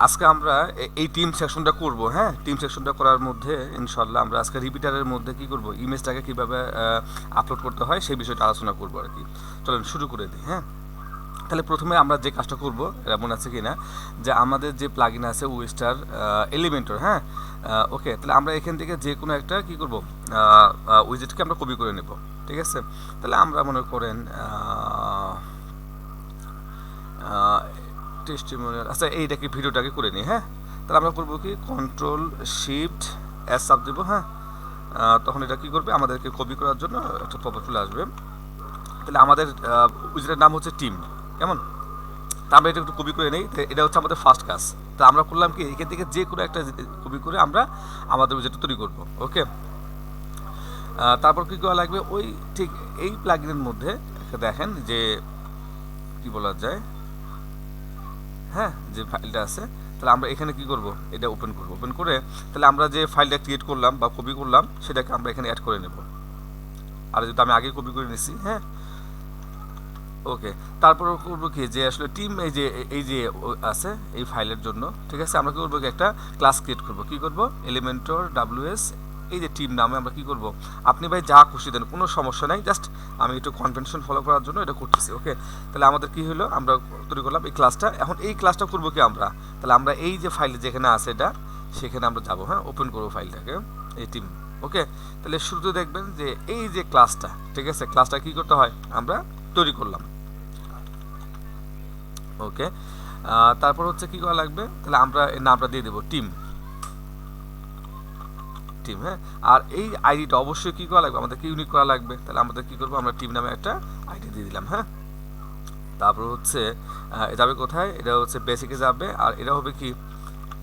আজকে আমরা এই টিম সেকশনটা করব। হ্যাঁ, টিম সেকশনটা করার মধ্যে ইনশাল্লাহ আমরা আজকে রিপিটারের মধ্যে কি করব, ইমেজটাকে কিভাবে আপলোড করতে হয় সেই বিষয়টা আলোচনা করব আর কি। চলেন শুরু করে দিই। হ্যাঁ, তাহলে প্রথমে আমরা যে কাজটা করব, এটা মনে আছে কি না, যে আমাদের যে প্লাগইন আছে ওয়েস্টার এলিমেন্টর। হ্যাঁ, ওকে, তাহলে আমরা এখান থেকে যে কোনো একটা কি করব, উইজেটকে আমরা কপি করে নেব। ঠিক আছে, তাহলে আমরা মনে করেন টেস্টিমোনিয়াল, আচ্ছা এইটাকে ভিডিওটাকে করে নিই। হ্যাঁ, তাহলে আমরা করবো কি, কন্ট্রোল শিফট এস চাপ দেবো। হ্যাঁ, তখন এটা কি করবে, আমাদেরকে কপি করার জন্য একটা পপআপ চলে আসবে। তাহলে আমাদের উইজেটের নাম হচ্ছে টিম। কেমন, তা আমরা এটা একটু কপি করে নেই। এটা হচ্ছে আমাদের ফার্স্ট কাজ। তা আমরা করলাম কি, এখান থেকে যে কোনো একটা কপি করে আমরা আমাদের উইজেটটা তৈরি করবো। ওকে, তারপর কি করা লাগবে, ওই ঠিক এই প্লাগইনের মধ্যে দেখেন যে কি বলা যায়, হ্যাঁ, যে ফাইলটা আছে, তাহলে আমরা এখানে কি করব, এটা ওপেন করব। ওপেন করে তাহলে আমরা যে ফাইলটা ক্রিয়েট করলাম বা কপি করলাম সেটাকে আমরা এখানে অ্যাড করে নেব। আর যেহেতু আমি আগে কপি করে নিছি। হ্যাঁ, ওকে, তারপর করবো কি, যে আসলে টিম এই যে আছে এই ফাইলের জন্য, ঠিক আছে, আমরা কি করবো, একটা ক্লাস ক্রিয়েট করব। কি করব, এলিমেন্টর ডাব্লিউএস এই যে টিম নামে আমরা কি করব, আপনি ভাই যা খুশি দেন, কোনো সমস্যা নাই, জাস্ট আমি একটু কনভেনশন ফলো করার জন্য এটা করতেছি। ওকে, তাহলে আমাদের কি হলো, আমরা তৈরি করলাম এই ক্লাসটা। এখন এই ক্লাসটা করবো কি আমরা, তাহলে আমরা এই যে ফাইল যেখানে আছে এটা, সেখানে আমরা যাব। হ্যাঁ, ওপেন করবো ফাইলটাকে, এই টিম। ওকে, তাহলে শুরুতে দেখবেন যে এই যে ক্লাসটা, ঠিক আছে, ক্লাসটা কি করতে হয়, আমরা তৈরি করলাম। ওকে, তারপর হচ্ছে কি করা লাগবে, তাহলে আমরা এর নামটা দিয়ে দেবো টিম। টিম, হ্যাঁ, আর এই আইডিটা অবশ্যই কি করা লাগবে, আমাদেরকে ইউনিক করা লাগবে। তাহলে আমাদের কি করবো, আমরা টিম নামে একটা আইডি দিয়ে দিলাম। হ্যাঁ, তারপর হচ্ছে যাবে কোথায়, এটা হচ্ছে বেসিকে যাবে, আর এটা হবে কি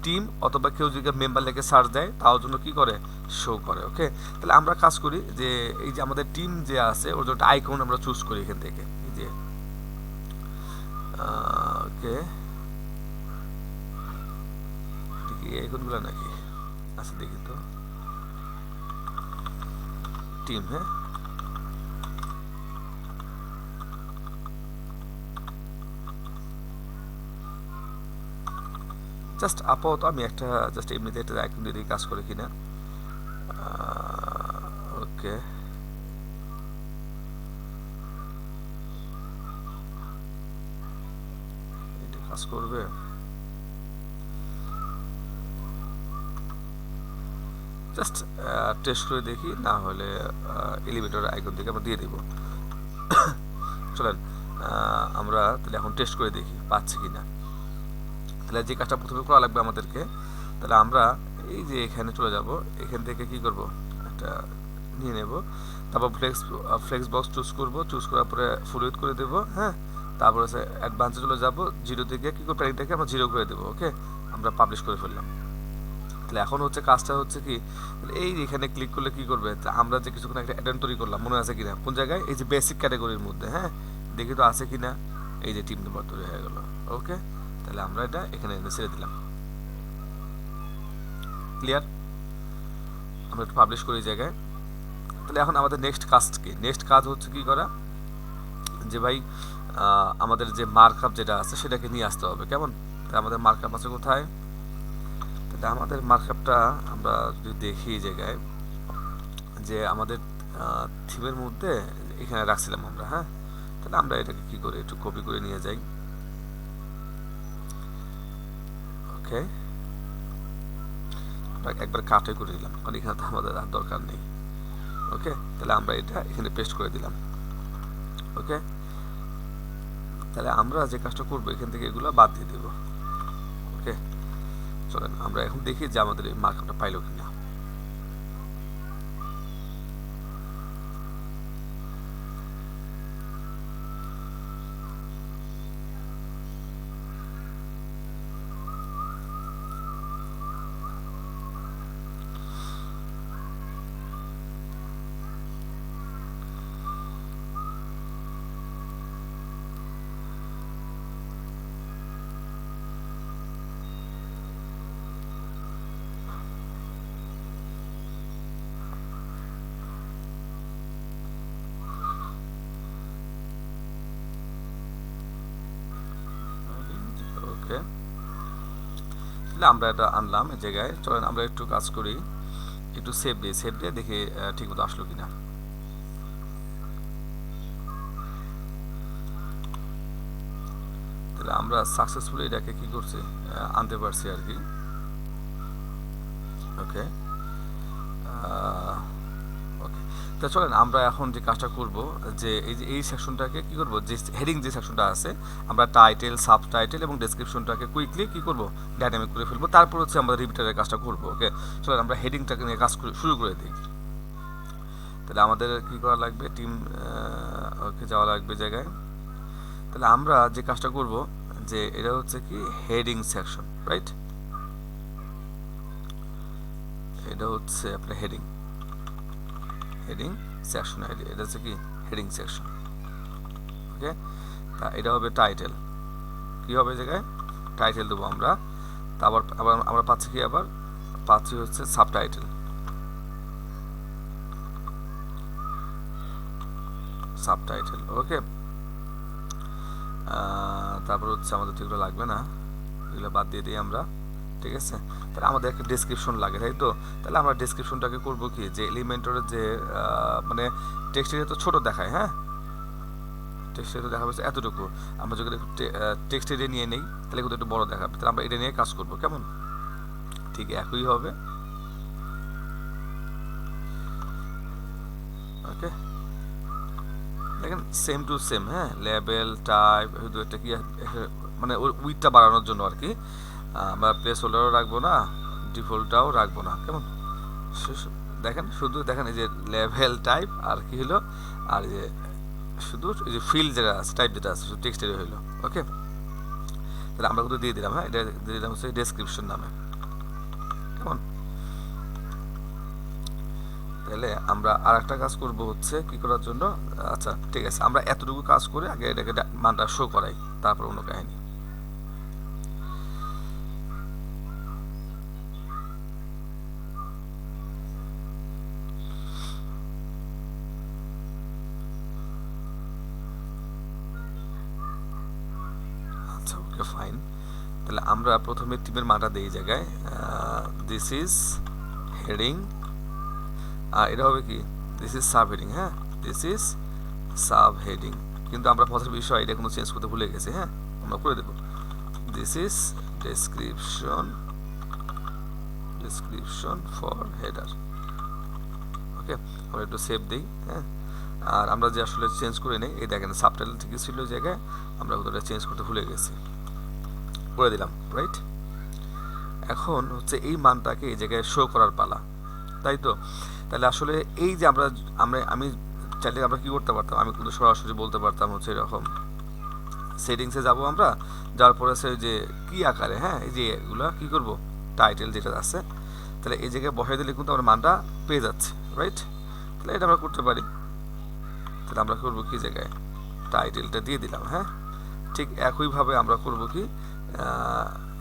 টিম, অথবা কেউ যদি মেম্বার লেগে সার্চ দেয় তাও জন্য কি করে, শো করে। ওকে, তাহলে আমরা কাজ করি যে এই যে আমাদের টিম যে আছে ওর জন্য আইকন আমরা চুজ করি এখান থেকে, এই যে ওকে, আইকনগুলো নাকি, আচ্ছা দেখি তো, টিম। হ্যাঁ, জাস্ট আপাতত আমি একটা জাস্ট এমনিতে একটা আইকন দিয়ে দিই, কাজ করে কিনা। ওকে, এটা কাজ করবে। জাস্ট টেস্ট করে দেখি, না হলে এলিভেটর আইকন থেকে আমরা দিয়ে দিব। চলেন আমরা তাহলে এখন টেস্ট করে দেখি পাচ্ছি কি না। তাহলে যে কাজটা প্রথমে করা লাগবে আমাদেরকে, তাহলে আমরা এই যে এখানে চলে যাব, এখান থেকে কি করব, একটা নিয়ে নেব, তারপর ফ্লেক্স বক্স চুজ করব, চুজ করার পরে ফুল উইথ করে দেবো। হ্যাঁ, তারপর হচ্ছে অ্যাডভান্সে চলে যাব, জিরো থেকে কি করে প্যারিংটাকে আমরা জিরো করে দেবো। ওকে, আমরা পাবলিশ করে ফেললাম। তাহলে এখন হচ্ছে কাজটা হচ্ছে কি, এই এখানে ক্লিক করলে কি করবে, আমরা যে কিছুক্ষণ একটা অ্যাডেন্ট তৈরি করলাম, মনে আছে কিনা, কোন জায়গায়, এই যে বেসিক ক্যাটাগরির মধ্যে। হ্যাঁ, দেখি তো আছে কিনা, এই যে টিম নাম্বার তৈরি হয়ে গেল। ওকে, তাহলে আমরা এটা এখানে এনে ছেড়ে দিলাম। ক্লিয়ার, আমরা একটু পাবলিশ করি এই জায়গায়। তাহলে এখন আমাদের নেক্সট কাজ কি, নেক্সট কাজ হচ্ছে কি করা, যে ভাই আমাদের যে মার্কআপ যেটা আছে সেটাকে নিয়ে আসতে হবে। কেমন, তাহলে আমাদের মার্কআপ আছে কোথায়, তাহলে আমাদের মার্কআপটা আমরা যদি দেখি এই জায়গায়, যে আমাদের থিমের মধ্যে এখানে রাখছিলাম আমরা। হ্যাঁ, তাহলে আমরা এটাকে কি করে একটু কপি করে নিয়ে যাই। ওকে, আমরা একবার কাটে করে দিলাম, কারণ এখানে তো আমাদের আর দরকার নেই। ওকে, তাহলে আমরা এটা এখানে পেস্ট করে দিলাম। ওকে, তাহলে আমরা যে কাজটা করবো, এখান থেকে এগুলো বাদ দিয়ে দেবো। ওকে, চলেন আমরা এখন দেখি যে আমাদের এই মার্কআপটা পাইলো কিনা। তাহলে আমরা এটা আনলাম এই জায়গায়। চলেন আমরা একটু কাজ করি, একটু সেভ দিয়ে দেখি ঠিক মতো আসলো কিনা। তাহলে আমরা সাকসেসফুলি এটাকে কি করছি, আনতে পারছি আর কি। ওকে ওকে, তা চলেন আমরা এখন যে কাজটা করব, যে এই সেকশনটাকে কি করব, যে হেডিং যে সেকশনটা আছে আমরা টাইটেল, সাবটাইটেল এবং ডেসক্রিপশনটাকে কুইকলি কি করব, ডাইনামিক করে ফেলবো। তারপর হচ্ছে আমরা রিপিটারের কাজটা করব। ওকে, চলেন আমরা হেডিংটাকে নিয়ে কাজ শুরু করে দিই। তাহলে আমাদের কি করা লাগবে, টিম ওকে যাওয়া লাগবে জায়গায়। তাহলে আমরা যে কাজটা করব, যে এটা হচ্ছে কি হেডিং সেকশন, রাইট? এটা হচ্ছে আপনার হেডিং সেকশন আইডি, এটা হচ্ছে কি হেডিং সেকশন। ওকে, তা এটা হবে টাইটেল। কি হবে জায়গায় টাইটেল দেবো আমরা। তারপর আবার আমরা পাচ্ছি কি, আবার পাচ্ছি হচ্ছে সাবটাইটেল। ওকে, তারপর হচ্ছে আমাদের যেগুলো লাগবে না এগুলো বাদ দিয়ে দিই আমরা, ঠিক আছে? তাহলে আমাদের একটা ডেসক্রিপশন লাগে, তাই তো? তাহলে আমরা ডেসক্রিপশনটাকে করব কি, যে এলিমেন্টরের যে মানে টেক্সটে তো ছোট দেখায়, হ্যাঁ টেক্সটে তো দেখা যাচ্ছে এতটুকু, আমরা যদি টেক্সট এরিয়া নিয়ে নেই তাহলে কিন্তু একটু বড় দেখাবে। তাহলে আমরা এটা নিয়ে কাজ করব, কেমন? ঠিক একই হবে। ওকে, দেখেন সেম টু সেম, হ্যাঁ লেবেল টাইপ শুধু একটা কি মানে ওর উইথটা বাড়ানোর জন্য আর কি, আমরা প্লেস হোল্ডারও রাখবো না, ডিফল্টটাও রাখবো না, কেমন? দেখেন শুধু দেখেন এই যে লেভেল টাইপ আর কি হলো, আর এই যে শুধু এই যে ফিল্ড যেটা আছে, টাইপ যেটা আছে, শুধু টেক্সট এরিয়া হলো। ওকে, তাহলে আমরা কিন্তু দিয়ে দিলাম, হ্যাঁ এটা দিয়ে দিলাম হচ্ছে ডেসক্রিপশন নামে, কেমন? তাহলে আমরা আর একটা কাজ করব হচ্ছে কি করার জন্য, আচ্ছা ঠিক আছে, আমরা এতটুকু কাজ করে আগে এটাকে মানটা শো করাই, তারপর অন্য কাহিনী। আচ্ছা ওকে ফাইন, তাহলে আমরা প্রথমে টিমের মানটা দিই জায়গায়, দিস ইজ হেডিং, আর এটা হবে কি, দিস ইজ সাব হেডিং, হ্যাঁ দিস ইজ সাব হেডিং। কিন্তু আমরা প্রথম বিষয় এটা কোনো চেঞ্জ করতে ভুলে গেছি, হ্যাঁ আমরা করে দেবো, this is description for header. Okay, আমরা একটু সেভ দিই, হ্যাঁ। আর আমরা যে আসলে চেঞ্জ করে নেই, এই দেখেন সাবটাইটেল ঠিক ছিল জায়গায়, আমরা ওটা চেঞ্জ করতে ভুলে গেছি, করে দিলাম, রাইট? এখন হচ্ছে এই মানটাকে এই জায়গায় শো করার পালা, তাই তো? তাহলে আসলে এই যে আমি চাইলে আমরা কি করতে পারতাম, আমি কিন্তু সরাসরি বলতে পারতাম হচ্ছে এরকম, সেটিংসে যাব আমরা, যাওয়ার পরে সে যে কি আকারে, হ্যাঁ এই যে এগুলা কি করব, টাইটেল যেটা আছে, তাহলে এই জায়গায় বসাই দিলে কিন্তু আমরা মানটা পেয়ে যাচ্ছি, রাইট? তাহলে এটা আমরা করতে পারি। তাহলে আমরা করব কি জায়গায় টাইটেলটা দিয়ে দিলাম, হ্যাঁ ঠিক একইভাবে আমরা করব কি,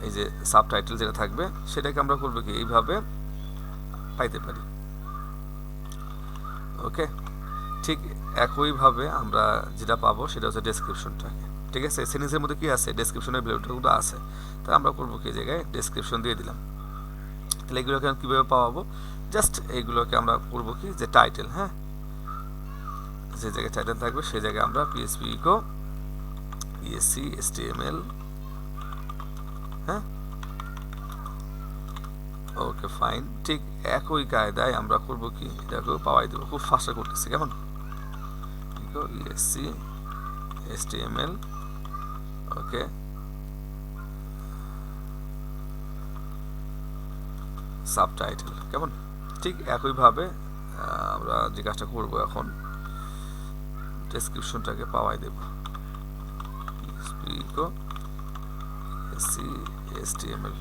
এই যে সাবটাইটেল যেটা থাকবে সেটাকে আমরা করব কি এইভাবে পাইতে পারি। ওকে, ঠিক একইভাবে আমরা যেটা পাবো সেটা হচ্ছে ডেসক্রিপশনটাকে, ঠিক আছে? সেন্টেন্সের মধ্যে কি আছে, ডেসক্রিপশনের ভ্যালুটা কিন্তু আছে, তাহলে আমরা করবো কি জায়গায় ডেসক্রিপশন দিয়ে দিলাম। তাহলে এগুলোকে কীভাবে পাওয়াবো, জাস্ট এইগুলোকে আমরা করবো কি, যে টাইটেল, হ্যাঁ যে জায়গায় টাইটেল থাকবে সেই জায়গায় আমরা পিএসপি ইকো ইএসসি এসটিএমএল, হ্যাঁ ওকে ফাইন, ঠিক একই কায়দায় আমরা করবো কি, এটাকেও পাওয়াই দেবো, খুব ফাস্টে করতেছি, কেমন? ইকো ইএসসি এসটিএমএল, ওকে সাবটাইটেল, কেমন? ঠিক একইভাবে আমরা যে কাজটা করবো এখন, ডেসক্রিপশনটাকে পাওয়াই দেব, ইকো ইএসসি এসটিএমএল।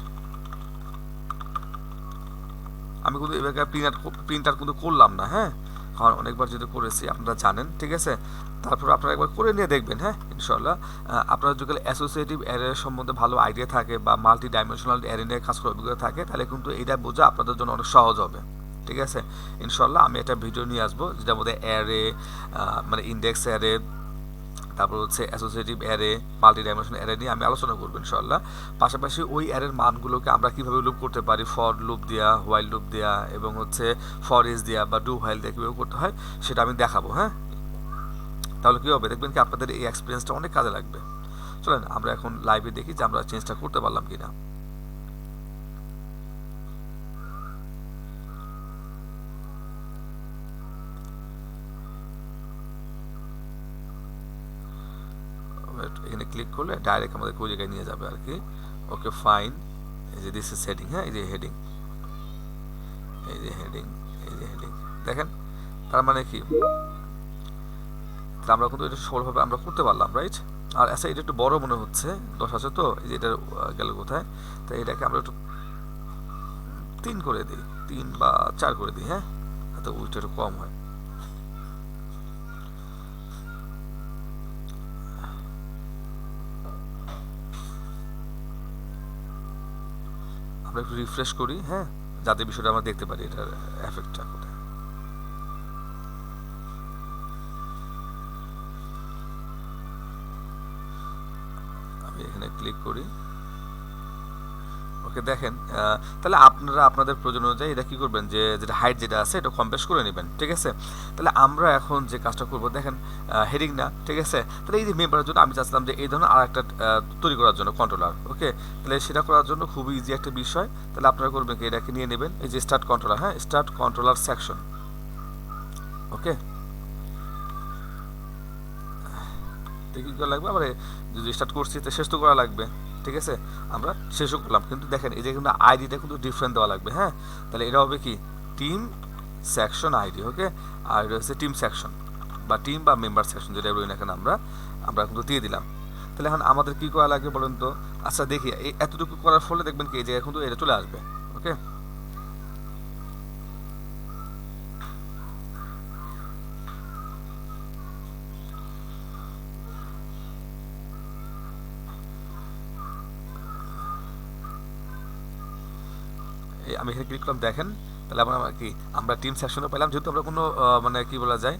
আমি কিন্তু এবার প্রিন্ট আউট কিন্তু করলাম না, হ্যাঁ কারণ অনেকবার যদি করেছি আপনারা জানেন, ঠিক আছে? তারপর আপনারা একবার করে নিয়ে দেখবেন, হ্যাঁ ইনশাল্লাহ আপনারা যদি অ্যাসোসিয়েটিভ অ্যারে সম্বন্ধে ভালো আইডিয়া থাকে বা মাল্টি ডাইমেনশনাল অ্যারে নিয়ে কাজ করার অভিজ্ঞতা থাকে, তাহলে কিন্তু এটা বোঝা আপনাদের জন্য অনেক সহজ হবে, ঠিক আছে? ইনশাল্লাহ আমি একটা ভিডিও নিয়ে আসবো যেটার মধ্যে অ্যারে মানে ইন্ডেক্স অ্যারে, তারপর হচ্ছে associative array, multi dimensional array নিয়ে আমি আলোচনা করবো ইনশাআল্লাহ। পাশাপাশি ওই অ্যারের মানগুলোকে আমরা কীভাবে লুপ করতে পারি, ফর লুপ দেওয়া, হোয়াইল লুপ দেওয়া এবং হচ্ছে ফর ইজ দেওয়া বা ডু হোয়াইল দিয়ে কীভাবে করতে হয় সেটা আমি দেখাবো। হ্যাঁ, তাহলে কী হবে দেখবেন কি আপনাদের এই এক্সপিরিয়েন্সটা অনেক কাজে লাগবে। চলেন আমরা এখন লাইভে দেখি যে আমরা চেঞ্জটা করতে পারলাম কিনা। এখানে ক্লিক করলে ডাইরেক্ট আমাদের কোন জায়গায় নিয়ে যাবে আর কি। ওকে ফাইন, এই যে দিস ইজ হেডিং। হ্যাঁ, এই যে হেডিং, এই যে হেডিং, এই যে হেডিং দেখেন। তার মানে কি আমরা কিন্তু এটা সফলভাবে আমরা করতে পারলাম, রাইট? আর আচ্ছা এটা একটু বড় মনে হচ্ছে, 10 আছে তো, এই যে এটা গেল কোথায়, তো এটাকে আমরা একটু 3 করে দিই, 3 বা 4 করে দিই। হ্যাঁ, তো ওইটা একটু কম হয়। আমরা একটু রিফ্রেশ করি, হ্যাঁ, যাতে বিষয়টা আমরা দেখতে পারি এটার এফেক্টটা কোথায়। আমি এখানে ক্লিক করি। ওকে দেখেন, তাহলে আপনারা আপনাদের প্রয়োজন অনুযায়ী এটা কী করবেন, যে যেটা হাইট যেটা আছে এটা কম বেশ করে নেবেন, ঠিক আছে? তাহলে আমরা এখন যে কাজটা করব দেখেন, হেডিং না, ঠিক আছে? তাহলে এই যে মেম্বারের জন্য আমি চাচ্ছিলাম যে এই ধরনের আর একটা তৈরি করার জন্য কন্ট্রোলার। ওকে, তাহলে সেটা করার জন্য খুবই ইজি একটা বিষয়। তাহলে আপনারা করবেন কি, এটাকে নিয়ে নেবেন, এই যে স্টার্ট কন্ট্রোলার। হ্যাঁ, স্টার্ট কন্ট্রোলার সেকশন। ওকে, কী করা লাগবে, আবার যদি স্টার্ট করছি তো শেষ তো করা লাগবে, ঠিক আছে? আমরা শেষও করলাম, কিন্তু দেখেন এই যে কিন্তু আইডিটা কিন্তু ডিফারেন্ট দেওয়া লাগবে। হ্যাঁ, তাহলে এটা হবে কি টিম সেকশন আইডি। ওকে, আর এটা হচ্ছে টিম সেকশন বা টিম বা মেম্বার সেকশন, যেটা বলি না কেন আমরা কিন্তু দিয়ে দিলাম। তাহলে এখন আমাদের কী করা লাগবে বলেন তো? আচ্ছা দেখি, এই এতটুকু করার ফলে দেখবেন কি এই জায়গায় কিন্তু এটা চলে আসবে। ওকে, আমি এখানে ক্লিক করলাম, দেখেন। তাহলে আমরা কি আমরা টিম সেকশনে পেলাম, যেহেতু আমরা কোনো মানে কি বলা যায়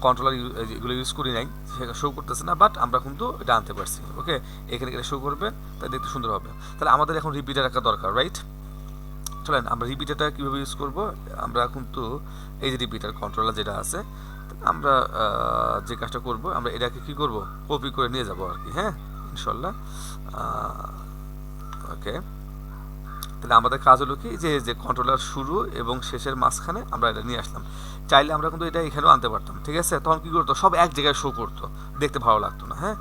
কন্ট্রোলার এগুলো ইউজ করি নাই, সেটা শো করতেছে না, বাট আমরা কিন্তু এটা আনতে পারছি। ওকে, এখানে এটা শো করবে, তাই দেখতে সুন্দর হবে। তাহলে আমাদের এখন রিপিটার রাখা দরকার, রাইট? চলেন আমরা রিপিটারটা কীভাবে ইউজ করব। আমরা কিন্তু এই যে রিপিটার কন্ট্রোলার যেটা আছে, আমরা যে কাজটা করব, আমরা এটাকে কী করব, কপি করে নিয়ে যাব আর কি। হ্যাঁ, ইনশাল্লাহ। ওকে, তাহলে আমাদের কাজ হলো কি, যে যে কন্ট্রোলার শুরু এবং শেষের মাঝখানে আমরা এটা নিয়ে আসলাম। চাইলে আমরা কিন্তু এটা এখানেও আনতে পারতাম, ঠিক আছে? তখন কী করতো, সব এক জায়গায় শো করতো, দেখতে ভালো লাগতো না। হ্যাঁ,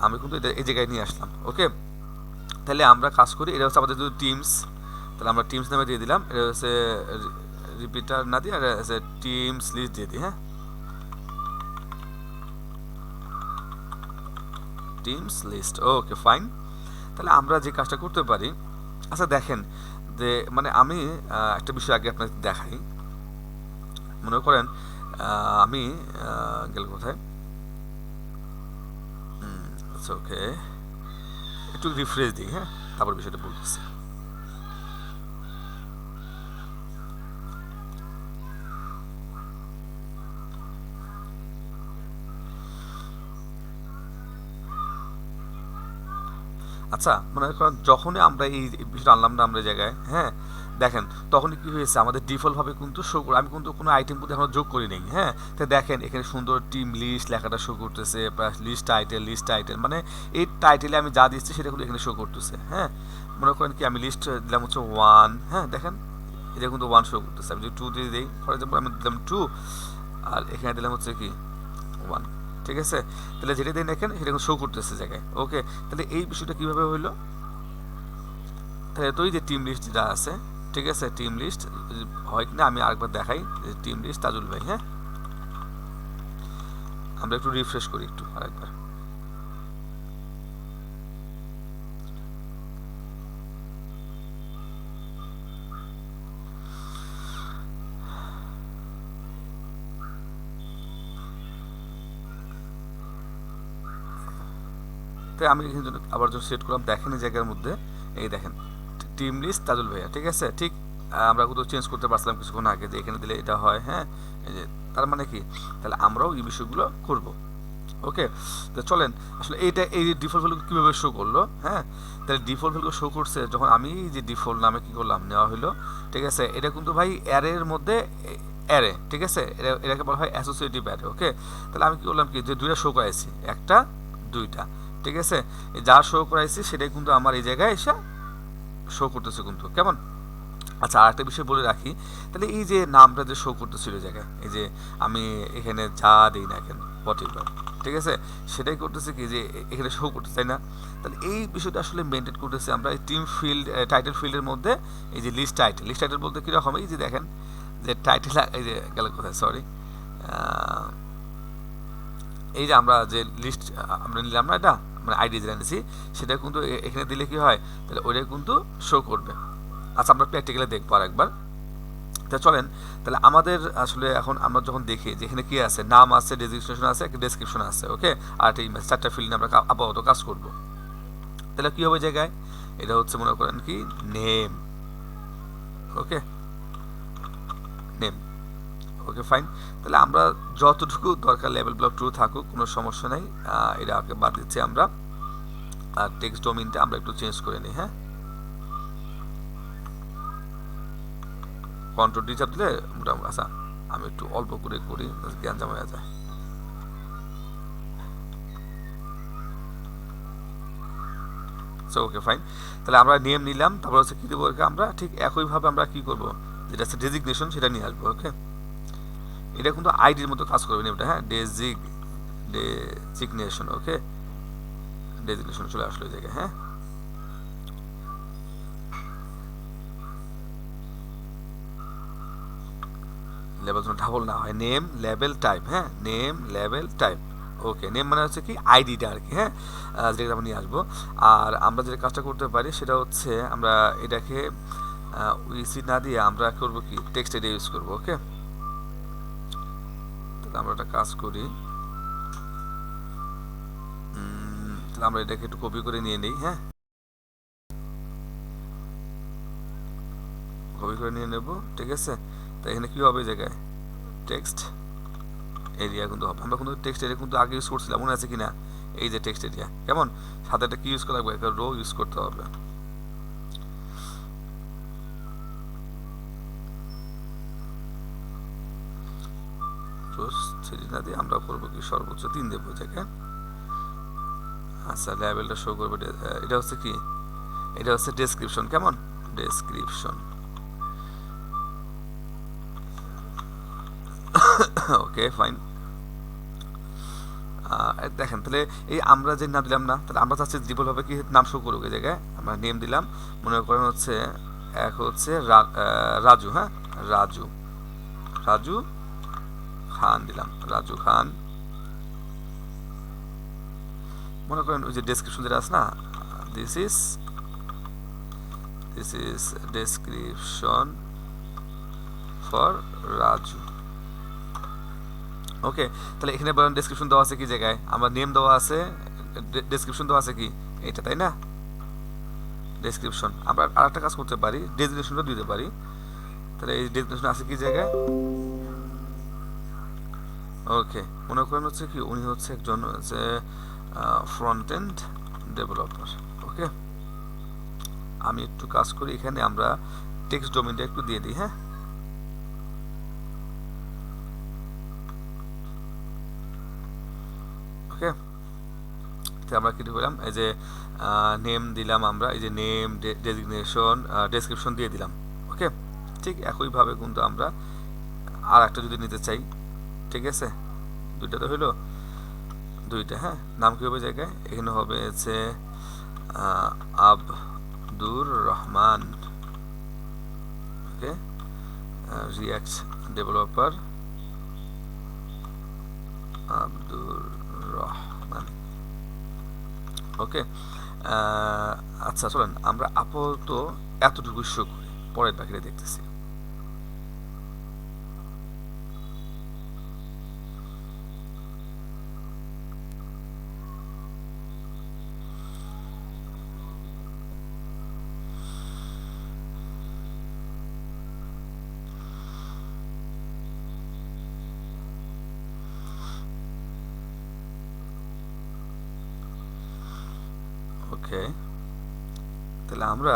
আমি কিন্তু এটা এই জায়গায় নিয়ে আসলাম। ওকে, তাহলে আমরা কাজ করি, এটা হচ্ছে আমাদের যদি টিমস, তাহলে আমরা টিমস নামে দিয়ে দিলাম। এটা হচ্ছে রিপিটার না দিয়ে, আর হচ্ছে টিমস লিস্ট দিয়ে দিই। হ্যাঁ, টিমস লিস্ট। ওকে ফাইন, তাহলে আমরা যে কাজটা করতে পারি, আচ্ছা দেখেন যে মানে আমি একটা বিষয় আগে আপনাকে দেখাই। মনে করেন আমি গেল কোথায়, আচ্ছা ওকে, একটু রিফ্রেশ দিই। হ্যাঁ, তারপর বিষয়টা বলতেছি। আচ্ছা মনে করেন যখনই আমরা এই বিষয়টা আনলাম না আমরা জায়গায়, হ্যাঁ দেখেন তখনই কী হয়েছে, আমাদের ডিফল্টভাবে কিন্তু শো করে, আমি কিন্তু কোনো আইটেম কিন্তু এখনো যোগ করি নাই। হ্যাঁ, তো দেখেন এখানে সুন্দর টিম লিস্ট লেখাটা শো করতেছে, প্লাস লিস্ট টাইটেল, মানে এই টাইটেলে আমি যা দিচ্ছি সেটা কিন্তু এখানে শো করতেছে। হ্যাঁ, মনে করেন কি আমি লিস্ট দিলাম হচ্ছে 1। হ্যাঁ, দেখেন এটা কিন্তু 1 শো করতেছে। আমি যদি 2 দিয়ে দিই, ফর এক্সাম্পল আমি দিলাম 2, আর এখানে দিলাম হচ্ছে কি 1, ঠিক আছে? তাহলে যেটা দিয়ে দেখেন সেটা শো করতেছে জায়গায়। ওকে, তাহলে এই বিষয়টা কীভাবে হইলো, তাহলে তো এই যে টিম লিস্ট যেটা আছে, ঠিক আছে, টিম লিস্ট হয় কিনা আমি আরেকবার দেখাই, টিম লিস্ট তাজুল ভাই। হ্যাঁ, আমরা একটু রিফ্রেশ করি একটু আরেকবার। তাই আমি এখানে আবার যখন সেট করলাম, দেখেন এই জায়গার মধ্যে এই দেখেন টিম লিস্ট তাজুল ভাইয়া, ঠিক আছে? ঠিক আমরা কিন্তু চেঞ্জ করতে পারছিলাম কিছুক্ষণ আগে যে এখানে দিলে এটা হয়। হ্যাঁ, এই যে তার মানে কি, তাহলে আমরাও এই বিষয়গুলো করব। ওকে, তো চলেন আসলে এই ডিফল্ট ভ্যালু কীভাবে শো করলো, হ্যাঁ। তাহলে ডিফল্ট ভ্যালু শো করছে যখন আমি যে ডিফল্ট নামে কী করলাম নেওয়া হলো, ঠিক আছে। এটা কিন্তু ভাই অ্যারের মধ্যে অ্যারে, ঠিক আছে, এটাকে বলা হয় অ্যাসোসিয়েটিভ অ্যারে। ওকে, তাহলে আমি কী করলাম কি যে দুইটা শো করাইছি, একটা দুইটা, ঠিক আছে। যা শো করাইছি সেটাই কিন্তু আমার এই জায়গায় এসে শো করতেছে কিন্তু, কেমন। আচ্ছা, আরেকটা বিষয় বলে রাখি, তাহলে এই যে নামটা যে শো করতেছিল জায়গায়, এই যে আমি এখানে যা দিই না কেন হোয়াটএভার, ঠিক আছে, সেটাই করতেছে কি যে এখানে শো করতে চাই না। তাহলে এই বিষয়টা আসলে মেনটেন করতেছে আমরা এই টিম ফিল্ড টাইটেল ফিল্ডের মধ্যে। এই যে লিস্ট টাইটেল বলতে কীরকম, এই যে দেখেন যে টাইটেল, এই যে গেল কোথায়, সরি, এই যে আমরা যে লিস্ট আমরা নিলাম না, এটা মানে আইডি যেটা নিয়েছি সেটা কিন্তু এখানে দিলে কি হয়, তাহলে ওইটা কিন্তু শো করবে। আচ্ছা, আমরা প্র্যাকটিক্যালি দেখবো আর একবার। তা চলেন, তাহলে আমাদের আসলে এখন আমরা যখন দেখি যে এখানে কি আছে, নাম আছে, ডেজিগনেশন আছে, একটা ডেসক্রিপশন আছে, ওকে, আর এই চারটা ফিল্ড নিয়ে আমরা আপাতত কাজ করব। তাহলে কি হবে জায়গায়, এটা হচ্ছে মনে করেন কি নেম, ওকে, নেম, ওকে ফাইন। তাহলে আমরা যতটুকু দরকার লেভেল ব্লক ট্রু থাকুক, কোনো সমস্যা নেই, এটাকে বাদ দিচ্ছি আমরা। আর টেক্সট ডোমেইনটা আমরা একটু চেঞ্জ করে নিই, হ্যাঁ, কন্ট্রোল ডি চাপ দিলে মোটামুটি। আচ্ছা, আমি একটু অল্প করে করি, জ্ঞান জমা হয়ে যায়। সো ওকে ফাইন, তাহলে আমরা নেম নিলাম, তারপর হচ্ছে কী দেবো, আমরা ঠিক একইভাবে আমরা কী করবো, যেটা হচ্ছে ডেজিগনেশন সেটা নিয়ে আসবো। ওকে, এটা কিন্তু আইডির মতো কাজ করবে নেমটা, হ্যাঁ, ডেজিগনেশন, ওকে, ডেজিগনেশন চলে আসলো এই জায়গায়, হ্যাঁ। লেভেল যেন ডাবল না হয়, নেম লেভেল টাইপ, হ্যাঁ, নেম লেভেল টাইপ, ওকে। নেম মানে হচ্ছে কি আইডিটা আর কি, হ্যাঁ, যেটা আমরা নিয়ে আসবো। আর আমরা যে কাজটা করতে পারি সেটা হচ্ছে আমরা এটাকে উইসি না দিয়ে আমরা করবো কি টেক্সট এরিয়া ইউজ করবো। ওকে, তাহলে আমরা একটা কাজ করি, তাহলে আমরা এটাকে একটু কপি করে নিয়ে নিই, হ্যাঁ, কপি করে নিয়ে নেব, ঠিক আছে। তো এখানে কি হবে জায়গায় টেক্সট এরিয়া কিন্তু হবে। আমরা কিন্তু টেক্সট এরিয়া কিন্তু আগে ইউজ করছিলাম, মনে আছে কিনা, এই যে টেক্সট এরিয়া, কেমন, সাথে একটা কি ইউজ করা লাগবে, একটা রো ইউজ করতে হবে। থ্রি না দিয়ে আমরা করবো কি সর্বোচ্চ 3 দেবো জায়গায়। আচ্ছা, লেভেলটা শো করবে, এটা হচ্ছে কি, এটা হচ্ছে ডেসক্রিপশন, কেমন, ডেসক্রিপশন, ওকে ফাইন। দেখেন, তাহলে এই আমরা যে নাম দিলাম না, তাহলে আমরা চাচ্ছি ডিফল্টভাবে কি নাম শো করুক, এই জায়গায় আমরা নেম দিলাম, মনে করেন হচ্ছে এক হচ্ছে রাজু, হ্যাঁ, রাজু, রাজু খান দিলাম, রাজু খান। মনে করেন ওই যে ডেসক্রিপশন যেটা আছে না, this is description for Raju, okay. তাহলে এখানে বলেন ডেসক্রিপশন দেওয়া আছে কি জায়গায়, আমার নেম দেওয়া আছে, ডেসক্রিপশন দেওয়া আছে কি এটা, তাই না, ডেসক্রিপশন। আমরা আর একটা কাজ করতে পারি, ডেজিগনেশনটা দিতে পারি। তাহলে এই ডেজিগনেশন আছে কি জায়গায়, ওকে, মনে করেন হচ্ছে কি উনি হচ্ছে একজন যে ফ্রন্ট এন্ড ডেভেলপার, ওকে। আমি একটু কাজ করি, এখানে আমরা টেক্সট ডোমেইনটা একটু দিয়ে দিই, হ্যাঁ, ওকে। আমরা কি দিলাম, এই যে নেম দিলাম, আমরা এই যে নেম, ডেজিগনেশন, ডেসক্রিপশন দিয়ে দিলাম, ওকে। ঠিক একইভাবে কিন্তু আমরা আর একটা যদি নিতে চাই, ঠিক আছে, দুইটা তো হইলো, দুইটা, হ্যাঁ, নাম কি হবে জায়গায়, এখানে হবে হচ্ছে আব্দুর রহমান, ওকে, রিয়াক্ট ডেভেলপার আব্দুর রহমান, ওকে। আচ্ছা, চলেন আমরা আপাতত এতটুকু শো করি, পরের বাকিটা দেখতেছি। ওকে, তাহলে আমরা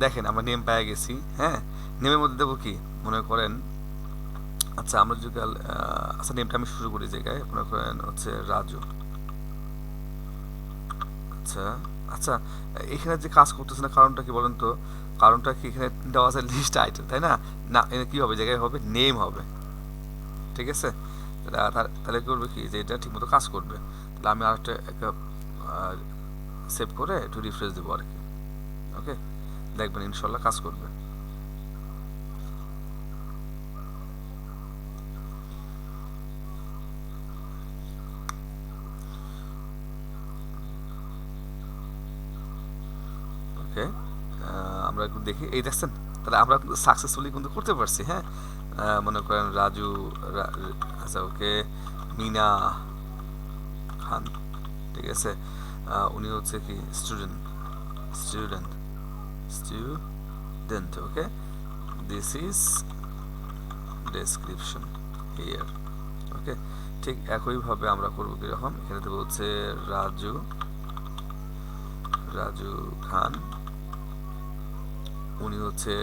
দেখেন আমরা নেম পেয়ে গেছি। হ্যাঁ, নেমের মধ্যে দেবো কি মনে করেন, আচ্ছা আমরা যদি আচ্ছা নেমটা আমি শুরু করি জায়গায় মনে করেন হচ্ছে রাজু। আচ্ছা আচ্ছা, এখানে যে কাজ করতেছে না কারণটা কি বলেন তো? কারণটা কি এখানে দেওয়া আছে লিস্ট আইটেম, তাই না? না এখানে কি হবে, জায়গায় হবে নেম হবে, ঠিক আছে? তাহলে কি করবে কি যে এটা ঠিকমতো কাজ করবে। তাহলে আমি আরেকটা একটা সেভ করে একটু রিফ্রেশ দেবো আর কি। ওকে, দেখবেন ইনশাল্লাহ কাজ করবে। ওকে, আমরা একটু দেখি, এই দেখছেন, তাহলে আমরা কিন্তু সাকসেসফুলি কিন্তু করতে পারছি। হ্যাঁ, মনে করেন রাজু, আচ্ছা ওকে, মিনা খান, ঠিক আছে, উনি হচ্ছে কি student, student student okay, this is description here. Okay, ঠিক একইভাবে আমরা করবো কীরকম, এখানে দেবো হচ্ছে রাজু, রাজু খান, উনি হচ্ছে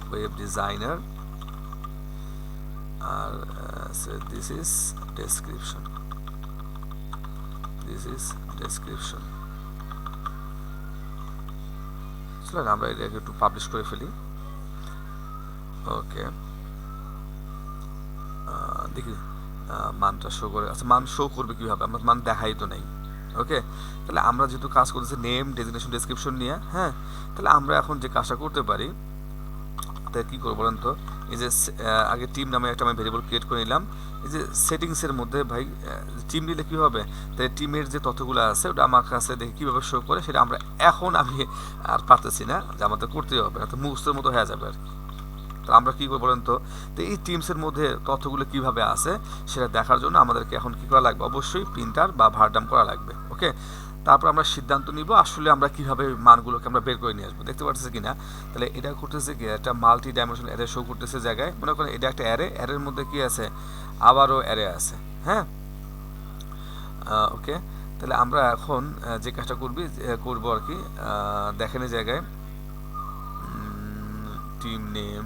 ওয়েব ডিজাইনার, আর this is description, this is description. চলেন আমরা এটাকে একটু পাবলিশ করে ফেলি। ওকে, দেখি মানটা শো করে। আচ্ছা মান শো করবে কীভাবে, আমরা মান দেখাই তো নেই। ওকে, তাহলে আমরা যেহেতু কাজ করতেছি নেম ডেজিগনেশন ডেসক্রিপশন নিয়ে, হ্যাঁ, তাহলে আমরা এখন যে কাজটা করতে পারি তাই কী করবো বলেন তো? এই যে আগে টিম নামে একটা আমি ভেরিয়েবল ক্রিয়েট করে নিলাম। এই যে সেটিংসের মধ্যে ভাই টিম দিলে কী হবে, তাই টিমের যে তথ্যগুলো আছে ওটা আমার কাছে দেখি কীভাবে শো করে, সেটা আমরা এখন আমি আর পারতেছি না, যে আমাদের করতেই হবে, তো মুখস্থের মতো হয়ে যাবে আর কি। তো আমরা কী করবো বলেন তো? তো এই টিমসের মধ্যে তথ্যগুলো কীভাবে আছে সেটা দেখার জন্য আমাদেরকে এখন কী করা লাগবে, অবশ্যই প্রিন্টার বা ভারডাম করা লাগবে। ওকে, তারপর আমরা সিদ্ধান্ত নিব আসলে আমরা কীভাবে মানগুলোকে আমরা বের করে নিয়ে আসবো, দেখতে পাচ্ছি কি না? তাহলে এটা করতেছে কি, একটা মাল্টি ডাইমেনশনাল অ্যারে শো করতেছে জায়গায়, মনে করেন এটা একটা অ্যারে, অ্যারের মধ্যে কি আছে, আবারও অ্যারে আছে। হ্যাঁ, ওকে, তাহলে আমরা এখন যে কাজটা করবো আর কি, দেখেন এই জায়গায় team name,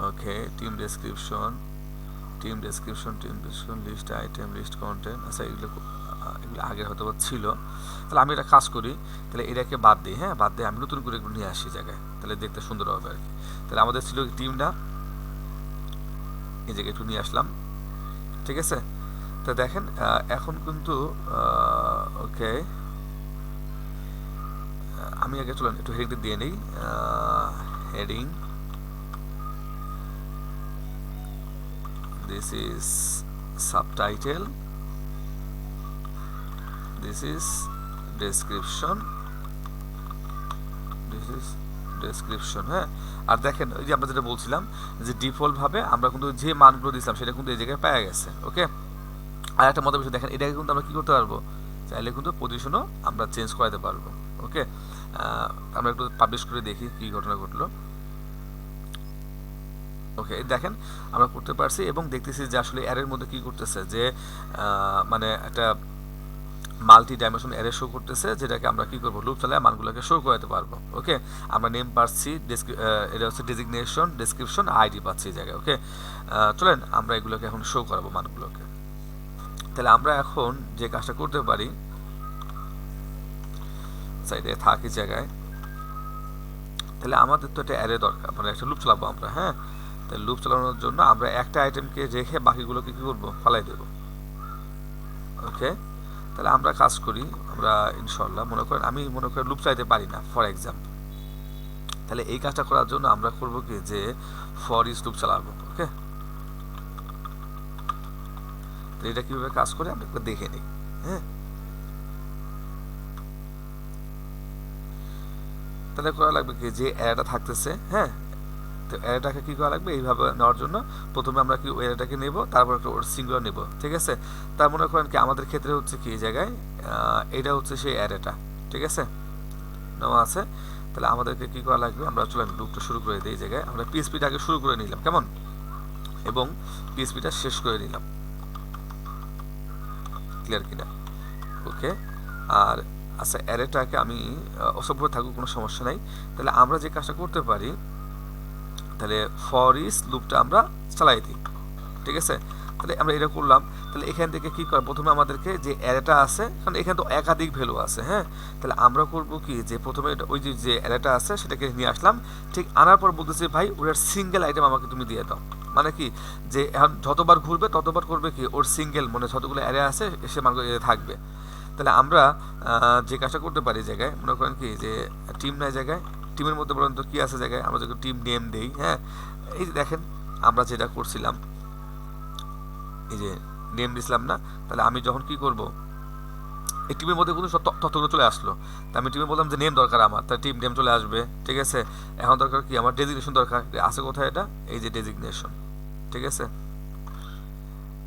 okay, team description, list item, list content. আচ্ছা এগুলো আগে হয়তো ছিল, তাহলে আমি এটা কাজ করি, তাহলে এটাকে বাদ দিই। হ্যাঁ, বাদ দিয়ে আমি নতুন করে এগুলো নিয়ে আসি জায়গায়, তাহলে দেখতে সুন্দর হবে আর কি। তাহলে আমাদের ছিল টিমটা, এই জায়গায় একটু নিয়ে আসলাম, ঠিক আছে? তো দেখেন এখন কিন্তু ওকে, আমি আগে চলেন একটু হেডিংটা দিয়ে নিই, heading, this is subtitle, this is description, this is description। হ্যাঁ, আর দেখেন ওই যে আমরা যেটা বলছিলাম যে ডিফল্ট ভাবে আমরা কিন্তু যে মানগুলো দিয়েছিলাম সেটা কিন্তু এই জায়গায় পাওয়া গেছে। ওকে, আর একটা মজার বিষয় দেখেন, এটাকে কিন্তু আমরা কি করতে পারবো, চাইলে কিন্তু পজিশনও আমরা চেঞ্জ করাতে পারবো। ওকে, আমরা একটু পাবলিশ করে দেখি কি ঘটনা ঘটলো। ওকে, দেখেন আমরা করতে পারছি এবং দেখতেছি যে আসলে অ্যারের মধ্যে কি করতেছে, যে মানে একটা মাল্টি ডাইমেনশন অ্যারে শো করতেছে, যেটাকে আমরা কি করবো, লুপ চালায় মানগুলোকে শো করাতে পারবো। ওকে, আমরা নেম পাচ্ছি, এটা হচ্ছে ডেজিগনেশন, ডেসক্রিপশন, আইডি পাচ্ছি এই জায়গায়। ওকে, চলেন আমরা এগুলোকে এখন শো করাবো মানগুলোকে। তাহলে আমরা এখন যে কাজটা করতে পারি, সাইডে থাকি জায়গায়, তাহলে আমাদের তো একটা অ্যারে দরকার, মানে একটা লুপ চালাবো আমরা। হ্যাঁ, তাহলে লুপ চালানোর জন্য আমরা একটা আইটেমকে রেখে বাকিগুলোকে কী করবো, ফালাই দেবো। ওকে, তাহলে আমরা কাজ করি, আমরা ইনশাল্লাহ মনে করেন আমি মনে করেন লুপ চাইতে পারি না ফর এক্সাম্পল, তাহলে এই কাজটা করার জন্য আমরা করবো কি, যে ফর ইজ লুপ চালাবো। ওকে, তো এটা কীভাবে কাজ করে আমরা একবার দেখে নিই। হ্যাঁ, তাহলে করা লাগবে কি, যে অ্যারেটা থাকতেছে, হ্যাঁ, তো অ্যারেটাকে কী করা লাগবে, এইভাবে নেওয়ার জন্য প্রথমে আমরা কি অ্যারেটাকে নেব, তারপর একটা ওর সিঙ্গুলার নেব, ঠিক আছে? তার মনে করেন কি আমাদের ক্ষেত্রে হচ্ছে কি এই জায়গায় এটা হচ্ছে সেই অ্যারেটা, ঠিক আছে, নেওয়া আছে। তাহলে আমাদেরকে কী করা লাগবে, আমরা চলেন লুপটা শুরু করে দিই। এই জায়গায় আমরা পিএসপিটা আগে শুরু করে নিলাম, কেমন, এবং পিএসপিটা শেষ করে নিলাম, ক্লিয়ার কিনা? ওকে, আর আচ্ছা অ্যারেটাকে আমি অসভ্য থাকুক, কোনো সমস্যা নাই। তাহলে আমরা যে কাজটা করতে পারি, তাহলে ফর ইচ লুপটা আমরা চালাই দিই, ঠিক আছে। তাহলে আমরা এটা করলাম। তাহলে এখান থেকে কী করে, প্রথমে আমাদেরকে যে অ্যারেটা আছে, কারণ এখানে তো একাধিক ভ্যালু আছে, হ্যাঁ। তাহলে আমরা করব কি, যে প্রথমে ওই যে অ্যারেটা আছে সেটাকে নিয়ে আসলাম, ঠিক আনার পর বলতেছি ভাই ওর সিঙ্গেল আইটেম আমাকে তুমি দিয়ে দাও। মানে কি, যে এখন যতবার ঘুরবে ততবার করবে কি, ওর সিঙ্গেল মানে যতগুলো অ্যারে আছে সে মানগুলো থাকবে। তাহলে আমরা যে কাজটা করতে পারি জায়গায়, মনে করেন কি যে টিম নাই জায়গায়, টিমের মধ্যে বলেন তো কী আছে জায়গায়, আমরা যদি টিম নেম দেই, হ্যাঁ। এই যে দেখেন আমরা যেটা করছিলাম, এই যে নেম দিছিলাম না, তাহলে আমি যখন কি করব, এই টিমের মধ্যে কিন্তু সব তথ্যগুলো চলে আসলো। তা আমি টিমে বললাম যে নেম দরকার আমার, তাই টিম নেম চলে আসবে, ঠিক আছে। এখন দরকার কি, আমার ডেজিগনেশন দরকার, আছে কোথায় এটা, এই যে ডেজিগনেশন, ঠিক আছে।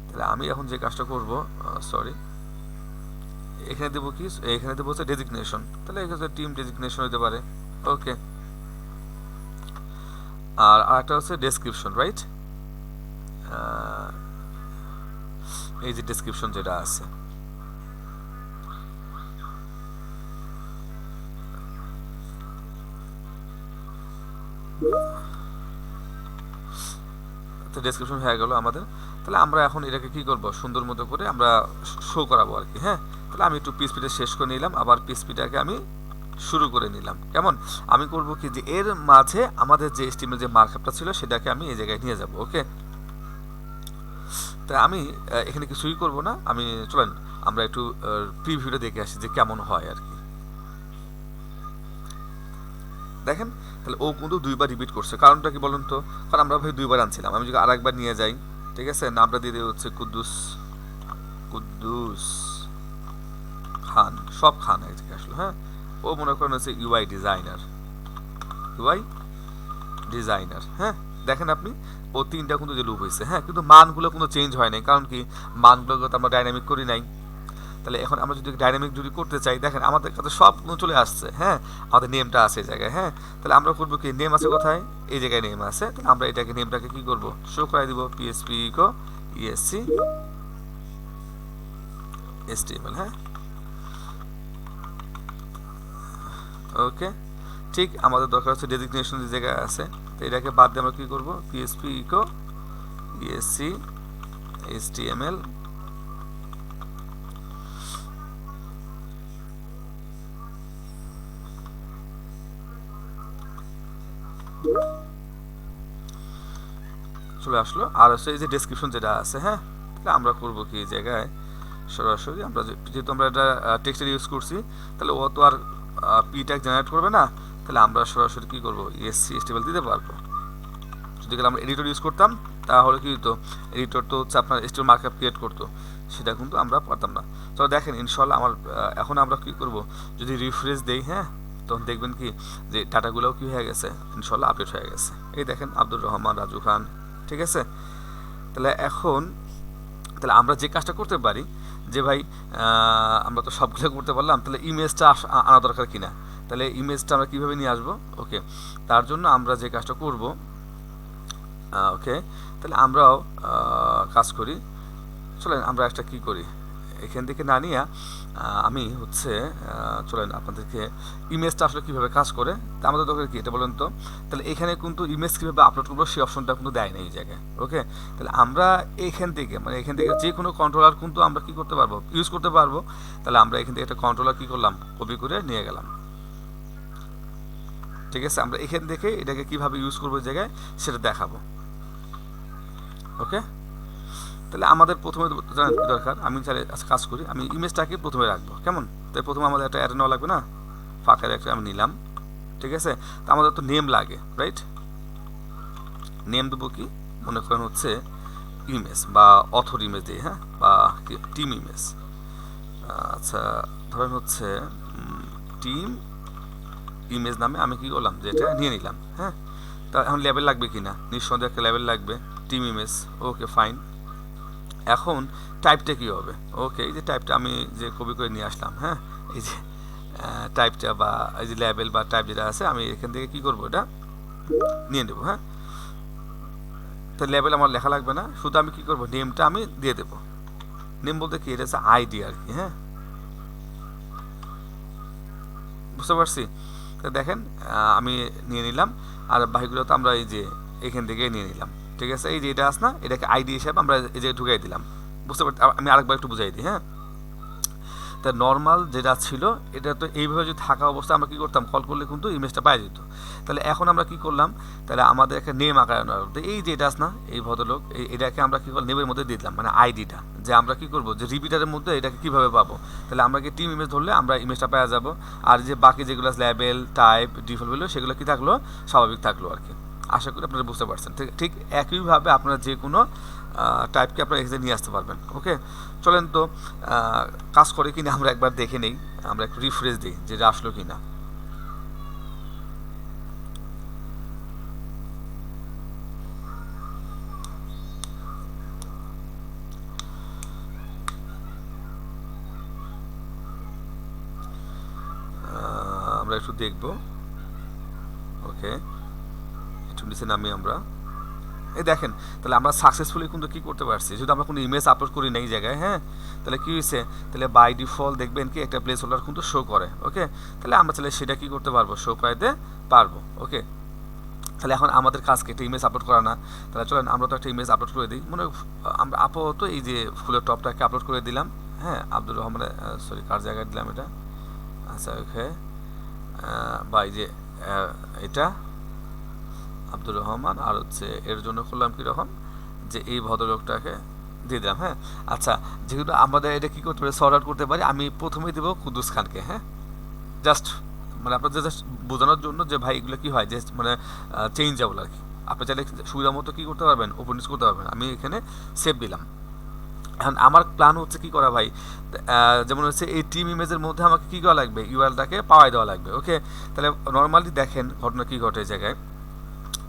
তাহলে আমি এখন যে কাজটা করব, সরি, এখানে দেবো কি, এখানে দেবো হচ্ছে ডেজিগনেশন, তাহলে এখানে টিম ডেজিগনেশন হতে পারে, ওকে। আর আরেকটা হচ্ছে ডেসক্রিপশন, রাইট, এই যে ডেসক্রিপশন যেটা আছে, তো ডেসক্রিপশন হয়ে গেল আমাদের। তাহলে আমরা এখন এটাকে কি করব, সুন্দর মতো করে আমরা শো করাবো আর কি, হ্যাঁ। তাহলে আমি একটু পিএসপিটা শেষ করে নিলাম, আবার পিএসপিটাকে আমি শুরু করে নিলাম। কেমন, আমি করব কি, যে এর মাঝে আমাদের যে স্টিমের যে মার্কআপটা ছিল সেটাকে আমি এই জায়গায় নিয়ে যাব, ওকে। তাই আমি এখানে কিছুই করব না, আমি চলেন আমরা একটু প্রিভিউটা দেখে আসি যে কেমন হয় আর কি। দেখেন তাহলে ও কিন্তু দুইবার রিপিট করছে, কারণটা কি বলুন তো, কারণ আমরা ভাই দুইবার আনছিলাম, আমি যদি আরেকবার নিয়ে যাই, ঠিক আছে, নামটা দিয়ে দিয়ে হচ্ছে কুদ্দুস, কুদ্দুস খান, সব খান এক জায়গায় আসলো, হ্যাঁ। ও মনে করেন হচ্ছে ইউআই ডিজাইনার, ইউআই ডিজাইনার, হ্যাঁ। দেখেন আপনি, ও তিনটা কিন্তু যে লুপ হয়েছে, হ্যাঁ, কিন্তু মানগুলো কোনো চেঞ্জ হয় নাই, কারণ কি, মানগুলো তো আমরা ডাইনামিক করি নাই। তাহলে এখন আমরা যদি ডাইনামিক যদি করতে চাই, দেখেন আমাদের কাছে সব চলে আসছে, হ্যাঁ, আমাদের নেমটা আছে এই জায়গায়, হ্যাঁ। তাহলে আমরা করবো কি, নেম আছে কোথায়, এই জায়গায় নেম আছে, তাহলে আমরা এটাকে নেমটাকে কি করব, শো করাই দিব, পিএসপি ইকো ইএসসি এসটিএমএল, হ্যাঁ, ওকে। ঠিক আমাদের দরকার হচ্ছে ডেজিগনেশন যে জায়গায় আছে, তো এটাকে বাদ দিয়ে আমরা কি করব, পিএসপি ইকো ইএসসি এসটিএমএল, চলে আসলো। আর হচ্ছে এই যে ডেসক্রিপশন যেটা আছে, হ্যাঁ, তাহলে আমরা করব কি, এই জায়গায় সরাসরি আমরা যেহেতু আমরা এটা টেক্সটের ইউজ করছি, তাহলে ও তো আর পি ট্যাগ জেনারেট করবে না, তাহলে আমরা সরাসরি কি করব, ইএসসি এসটিএমএল দিতে পারবো। যদি আমরা এডিটর ইউজ করতাম তাহলে কি হতো, এডিটর তো হচ্ছে আপনার এসটিএমএল মার্কআপ ক্রিয়েট করতো, সেটা কিন্তু আমরা পারতাম না। তো দেখেন ইনশাল্লাহ আমার এখন আমরা কি করব, যদি রিফ্রেশ দেই, হ্যাঁ, তখন দেখবেন কি যে ডাটাগুলোও কি হয়ে গেছে, ইনশাল্লাহ আপডেট হয়ে গেছে। এই দেখেন আব্দুর রহমান, রাজু খান, ঠিক আছে। তাহলে এখন তাহলে আমরা যে কাজটা করতে পারি, যে ভাই আমরা তো সবগুলো করতে পারলাম, তাহলে ইমেজটা আনা দরকার কিনা, তাহলে ইমেজটা আমরা কীভাবে নিয়ে আসবো, ওকে। তার জন্য আমরা যে কাজটা করব, ওকে, তাহলে আমরাও কাজ করি, চলেন আমরা একটা কি করি, এখান থেকে না নিয়ে আমি হচ্ছে চলেন আপনাদেরকে ইমেজটা আসলে কীভাবে কাজ করে, তা আমাদের দরকার কি এটা বলেন তো। তাহলে এখানে কিন্তু ইমেজ কীভাবে আপলোড করবো সেই অপশনটা কিন্তু দেয় না এই জায়গায়, ওকে। তাহলে আমরা এখান থেকে মানে এখান থেকে যে কোনো কন্ট্রোলার কিন্তু আমরা কি করতে পারবো, ইউজ করতে পারবো। তাহলে আমরা এখান থেকে একটা কন্ট্রোলার কি করলাম, কপি করে নিয়ে গেলাম, ঠিক আছে। আমরা এখান থেকে এটাকে কীভাবে ইউজ করবো এই জায়গায় সেটা দেখাবো, ওকে। তাহলে আমাদের প্রথমে জানেন কি দরকার, আমি তাহলে কাজ করি, আমি ইমেজটাকে প্রথমে রাখবো, কেমন। তাই প্রথমে আমাদের একটা অ্যারে নেওয়া লাগবে না, ফাঁকার একটা আমি নিলাম, ঠিক আছে। তো আমাদের তো নেম লাগে, রাইট, নেম দেবো কি, মনে করেন হচ্ছে ইমেজ বা অথর ইমেজ দিই, হ্যাঁ, বা টিম ইমেজ, আচ্ছা ধরেন হচ্ছে টিম ইমেজ নামে আমি কি করলাম, যে এটা নিয়ে নিলাম, হ্যাঁ। তা এখন লেবেল লাগবে কি না, নিঃসন্দেহে একটা লেবেল লাগবে, টিম ইমেজ, ওকে ফাইন। এখন টাইপটা কী হবে, ওকে, এই যে টাইপটা আমি যে কপি করে নিয়ে আসলাম, হ্যাঁ, এই যে টাইপটা বা এই যে লেবেল বা টাইপ যেটা আছে আমি এখান থেকে কী করবো, এটা নিয়ে নেবো, হ্যাঁ। তো লেবেল আমার লেখা লাগবে না, শুধু আমি কী করবো, নেমটা আমি দিয়ে দেবো। নেম বলতে কি, এটা হচ্ছে আইডি আর কি, হ্যাঁ, বুঝতে পারছি? তো দেখেন আমি নিয়ে নিলাম, আর বাকিগুলো তো আমরা এই যে এখান থেকে নিয়ে নিলাম। ঠিক আছে, এই যে এটা আছে না, এটাকে আইডি হিসাবে আমরা এই যে ঢুকাই দিলাম। বুঝতে পারছি? আমি আরেকবার একটু বুঝাই দিই। হ্যাঁ, তা নর্মাল যেটা ছিল এটা তো এইভাবে যদি থাকা অবস্থায় আমরা কী করতাম, কল করলে কিন্তু ইমেজটা পাওয়া যেত। তাহলে এখন আমরা কি করলাম, তাহলে আমাদের একটা নেম আকারে এই যে এটা আছে না, এই ভদ্রলোক, এটাকে আমরা কী করলাম, নেমের মধ্যে দিয়ে দিলাম, মানে আইডিটা, যে আমরা কী করবো, যে রিপিটারের মধ্যে এটাকে কীভাবে পাবো। তাহলে আমরা কি টিম ইমেজ ধরলে আমরা ইমেজটা পাওয়া যাবো, আর যে বাকি যেগুলো লেবেল টাইপ ডিফল্ট ভ্যালু সেগুলো কি থাকলো, স্বাভাবিক থাকলো আর কি। আশা করি আপনারা বুঝতে পারছেন। ঠিক একইভাবে আপনারা যে কোনো টাইপকে আপনারা এখানে নিয়ে আসতে পারবেন। ওকে, চলেন তো কাজ করে কিনা আমরা একবার দেখে নেই, আমরা একটু রিফ্রেশ দিই যে আসলো কিনা। আমরা একটু দেখব। ওকে, একটু নিচে নামি আমরা, এই দেখেন, তাহলে আমরা সাকসেসফুলি কিন্তু কী করতে পারছি, যদি আমরা কোনো ইমেজ আপলোড করি না এই জায়গায়। হ্যাঁ, তাহলে কী হয়েছে, তাহলে বাই ডিফল্ট দেখবেন কি একটা প্লেস হোল্ডার কিন্তু শো করে। ওকে, তাহলে আমরা তাহলে সেটা কী করতে পারবো, শো করাইতে পারবো। ওকে, তাহলে এখন আমাদের কাজকে একটা ইমেজ আপলোড করা না, তাহলে চলেন আমরা তো একটা ইমেজ আপলোড করে দিই। মনে আমরা আপাতত এই যে ফুলের টপটাকে আপলোড করে দিলাম। হ্যাঁ, আব্দুর রহমানের, সরি কার জায়গায় দিলাম এটা, আচ্ছা ওকে, বা এই যে এটা আব্দুর রহমান, আর হচ্ছে এর জন্য করলাম কীরকম, যে এই ভদ্রলোকটাকে দিয়ে দিলাম। হ্যাঁ, আচ্ছা, যেহেতু আমাদের এটা কী করতে পারি, সর্ট আউট করতে পারি, আমি প্রথমেই দেবো কুদ্দুস খানকে। হ্যাঁ, জাস্ট মানে আপনাদের জাস্ট বোঝানোর জন্য যে ভাই এগুলো কী হয়, জাস্ট মানে চেঞ্জেবল আর কি। আপনি চাইলে সুবিধা মতো কী করতে পারবেন, ওপেন করতে পারবেন। আমি এখানে সেভ দিলাম। এখন আমার প্ল্যান হচ্ছে কী করা ভাই, যেমন হচ্ছে এই টিম ইমেজের মধ্যে আমাকে কী করা লাগবে, ইউআরএলটাকে পাওয়াই দেওয়া লাগবে। ওকে, তাহলে নর্মালি দেখেন ঘটনা কী ঘটে এই জায়গায়।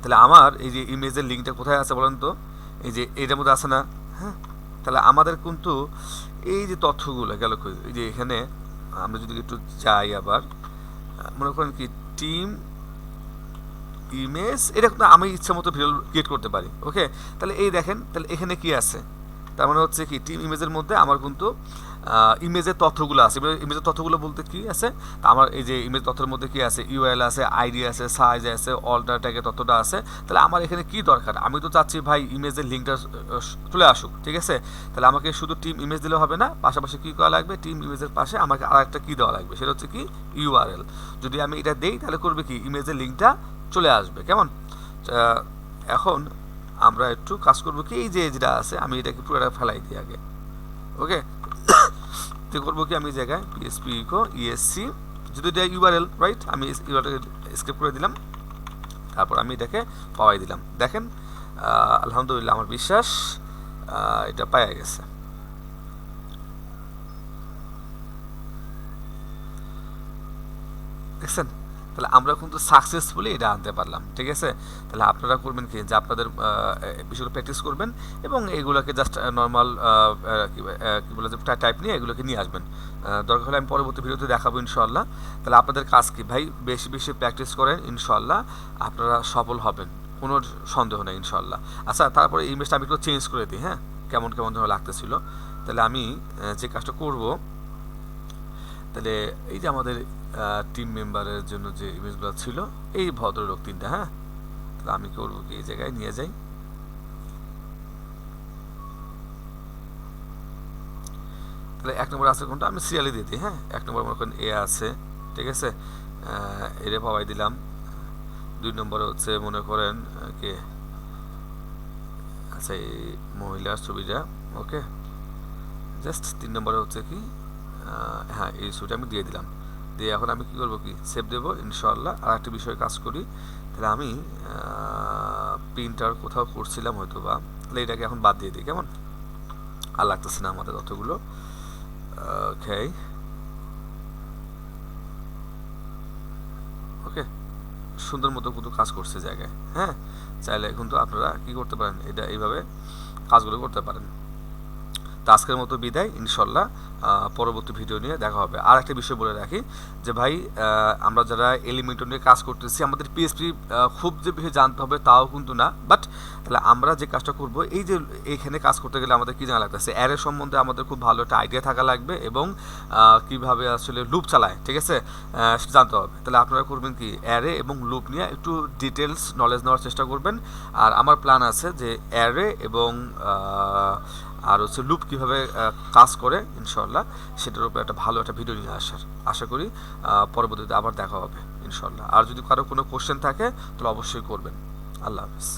তাহলে আমার এই যে ইমেজের লিঙ্কটা কোথায় আছে বলেন তো, এই যে এটার মধ্যে আছে না। হ্যাঁ, তাহলে আমাদের কিন্তু এই যে তথ্যগুলো গেল, এই যে এখানে আমরা যদি একটু যাই আবার, মনে করেন কি টিম ইমেজ, এটা কিন্তু আমি ইচ্ছা মতো ভিডিও ক্রিয়েট করতে পারি। ওকে, তাহলে এই দেখেন, তাহলে এখানে কি আছে, তার মানে হচ্ছে কি টিম ইমেজের মধ্যে আমার কিন্তু ইমেজের তথ্যগুলো আছে। ইমেজের তথ্যগুলো বলতে কি আছে, তা আমার এই যে ইমেজ তথ্যের মধ্যে কি আছে, ইউআরএল আছে, আইডি আছে, সাইজ আছে, অল্টার ট্যাগের তথ্যটা আছে। তাহলে আমার এখানে কি দরকার, আমি তো চাচ্ছি ভাই ইমেজের লিঙ্কটা চলে আসুক। ঠিক আছে, তাহলে আমাকে শুধু টিম ইমেজ দিলে হবে না, পাশাপাশি কী করা লাগবে, টিম ইমেজের পাশে আমাকে আর একটা কী দেওয়া লাগবে, সেটা হচ্ছে কি ইউআরএল। যদি আমি এটা দেই তাহলে করবে কি, ইমেজের লিঙ্কটা চলে আসবে। কেমন, এখন আমরা একটু কাজ করবো কি, এই যে যেটা আছে আমি এটাকে পুরোটা ফেলাই দিই আগে। ওকে, তো করবো কি, আমি জায়গায় পিএসপি ইকো ইএসসি, যদি এটা ইউআরএল রাইট, আমি ইউআরএল স্ক্রিপ্ট করে দিলাম, তারপর আমি এটাকে পাওয়াই দিলাম। দেখেন আলহামদুলিল্লাহ, আমার বিশ্বাস এটা পাওয়া গেছে। দেখছেন, তাহলে আমরা কিন্তু সাকসেসফুলি এটা আনতে পারলাম। ঠিক আছে, তাহলে আপনারা করবেন কি, যে আপনাদের বিষয়গুলো প্র্যাকটিস করবেন এবং এগুলোকে জাস্ট নর্মাল কী বলে যে টাইপ নিয়ে এগুলোকে নিয়ে আসবেন। দরকার হলে আমি পরবর্তী ভিডিওতে দেখাবো ইনশাল্লাহ। তাহলে আপনাদের কাজ কি ভাই, বেশি বেশি প্র্যাকটিস করেন, ইনশাল্লাহ আপনারা সফল হবেন, কোনো সন্দেহ নেই ইনশাল্লাহ। আচ্ছা, তারপরে এই ইমেজটা আমি একটু চেঞ্জ করে দিই। হ্যাঁ, কেমন কেমন ধরনের লাগতেছিল। তাহলে আমি যে কাজটা করব, তাহলে এই যে আমাদের টিম মেম্বারের জন্য যে ইমেজগুলো ছিল, এই ভদ্রলোক তিনটা। হ্যাঁ, তাহলে আমি করবো কি, এই জায়গায় নিয়ে যাই, তাহলে 1 নম্বর আছে কোনটা, আমি সিরিয়ালি দিয়ে দিই। হ্যাঁ, 1 নম্বর মনে করেন এ আছে। ঠিক আছে, এরে পাওয়াই দিলাম। 2 নম্বরে হচ্ছে মনে করেন কে, আচ্ছা এই মহিলার ছবিটা। ওকে, জাস্ট 3 নম্বরে হচ্ছে কি, হ্যাঁ এই ছবিটা আমি দিয়ে দিলাম। দিয়ে এখন আমি কী করবো কি, সেভ দেবো ইনশাল্লাহ। আর একটা বিষয়ে কাজ করি, তাহলে আমি প্রিন্টার কোথাও করছিলাম হয়তো বা, তাহলে এটাকে এখন বাদ দিয়ে দিই। কেমন, আর লাগতেছে না আমাদের তথ্যগুলো। ওকে ওকে, সুন্দর মতো কিন্তু কাজ করছে জায়গায়। হ্যাঁ, চাইলে কিন্তু আপনারা কী করতে পারেন, এটা এইভাবে কাজগুলো করতে পারেন। তো আজকের মতো বিদায়, ইনশাল্লাহ পরবর্তী ভিডিও নিয়ে দেখা হবে। আর একটা বিষয় বলে রাখি যে ভাই, আমরা যারা এলিমেন্টর নিয়ে কাজ করতেছি, আমাদের পিএসপি খুব যে বেশি জানতে হবে তাও কিন্তু না, বাট তাহলে আমরা যে কাজটা করব, এই যে এইখানে কাজ করতে গেলে আমাদের কী জানা লাগতেছে, অ্যারে সম্বন্ধে আমাদের খুব ভালো একটা আইডিয়া থাকা লাগবে এবং কিভাবে আসলে লুপ চালায়, ঠিক আছে, সেটা জানতে হবে। তাহলে আপনারা করবেন কি, অ্যারে এবং লুপ নিয়ে একটু ডিটেলস নলেজ নেওয়ার চেষ্টা করবেন। আর আমার প্ল্যান আছে যে অ্যারে এবং আর হচ্ছে লুপ কীভাবে কাজ করে, ইনশাল্লাহ সেটার উপরে একটা ভালো একটা ভিডিও নিয়ে আসার আশা করি। পরবর্তীতে আবার দেখা হবে ইনশাল্লাহ। আর যদি কারো কোনো কোশ্চেন থাকে তাহলে অবশ্যই করবেন। আল্লাহ হাফিজ।